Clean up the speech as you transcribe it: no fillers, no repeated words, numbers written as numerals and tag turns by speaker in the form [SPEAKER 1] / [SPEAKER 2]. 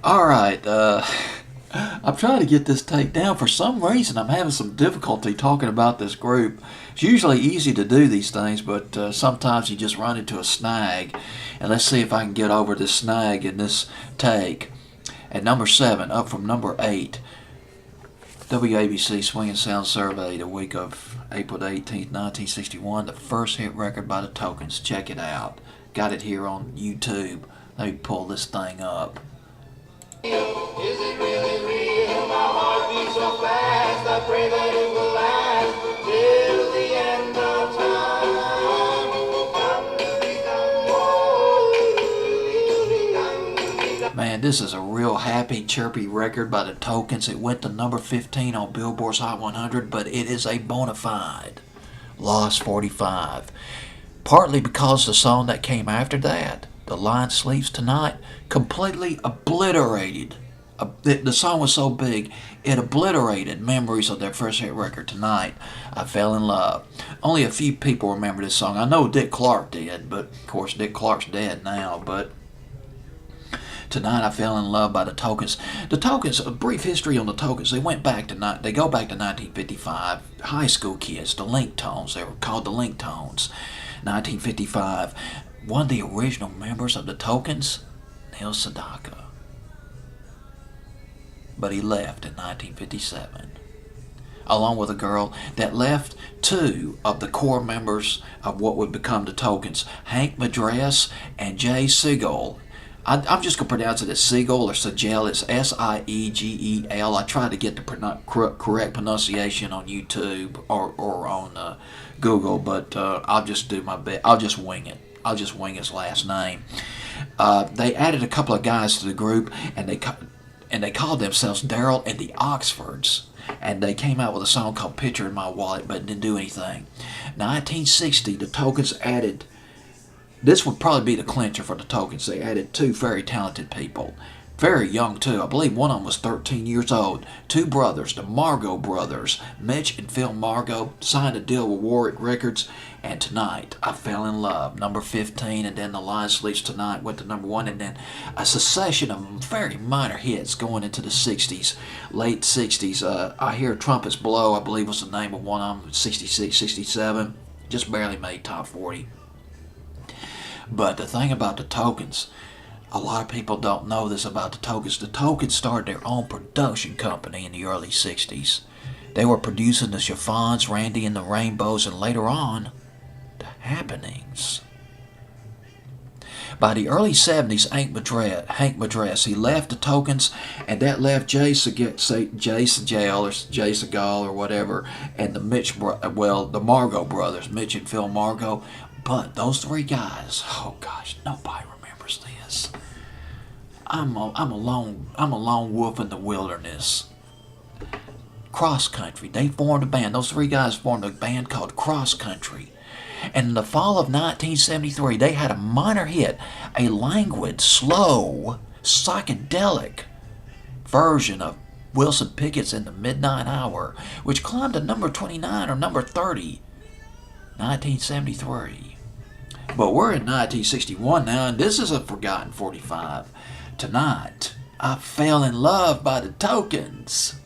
[SPEAKER 1] Alright, I'm trying to get this tape down. For some reason, I'm having some difficulty talking about this group. It's usually easy to do these things, but sometimes you just run into a snag. And let's see if I can get over this snag in this take. At number 7, up from number 8, WABC Swingin' Sound Survey, the week of April the 18th, 1961, the first hit record by the Tokens. Check it out. Got it here on YouTube. Let me pull this thing up.
[SPEAKER 2] Is it really real? My heart beats so fast. I pray that it will last till the end of time.
[SPEAKER 1] Man, this is a real happy, chirpy record by the Tokens. It went to number 15 on Billboard's Hot 100, but it is a bona fide Lost 45. Partly because the song that came after that, The Lion Sleeps Tonight, completely obliterated. The song was so big, it obliterated memories of their first hit record, Tonight, I Fell in Love. Only a few people remember this song. I know Dick Clark did, but of course Dick Clark's dead now, but Tonight I Fell in Love by the Tokens. The Tokens, a brief history on the Tokens. They go back to 1955. High school kids, the Link Tones. They were called the Link Tones. 1955. One of the original members of the Tokens, Neil Sedaka. But he left in 1957. Along with a girl that left two of the core members of what would become the Tokens, Hank Madras and Jay Segel. I'm just going to pronounce it as Segel or Segel. It's Siegel. I tried to get the correct pronunciation on YouTube or on Google, but I'll just do my best. I'll just wing it. I'll just wing his last name. They added a couple of guys to the group, and they called themselves Daryl and the Oxfords. And they came out with a song called Picture in My Wallet, but it didn't do anything. 1960, the Tokens added. This would probably be the clincher for the Tokens. They added two very talented people. Very young, too. I believe one of them was 13 years old. Two brothers, the Margot brothers, Mitch and Phil Margot, signed a deal with Warwick Records. And Tonight, I Fell in Love, number 15. And then The Lion Sleeps Tonight went to number 1. And then a succession of very minor hits going into the 60s, late 60s. I Hear Trumpets Blow, I believe was the name of one of them, 66, 67. Just barely made top 40. But the thing about the Tokens, a lot of people don't know this about the Tokens. The Tokens started their own production company in the early 60s. They were producing the Chiffons, Randy and the Rainbows, and later on, the Happenings. By the early 70s, Hank Madras, he left the Tokens, and that left Jay Segel or whatever, and the Margot brothers, Mitch and Phil Margot. But those three guys, oh gosh, nobody remembers this. I'm a lone wolf in the wilderness. Cross Country, they formed a band. Those three guys formed a band called Cross Country. And in the fall of 1973, they had a minor hit, a languid, slow, psychedelic version of Wilson Pickett's In the Midnight Hour, which climbed to number 29 or number 30, 1973. But we're in 1961 now, and this is a forgotten 45. Tonight, I Fell in Love by the Tokens.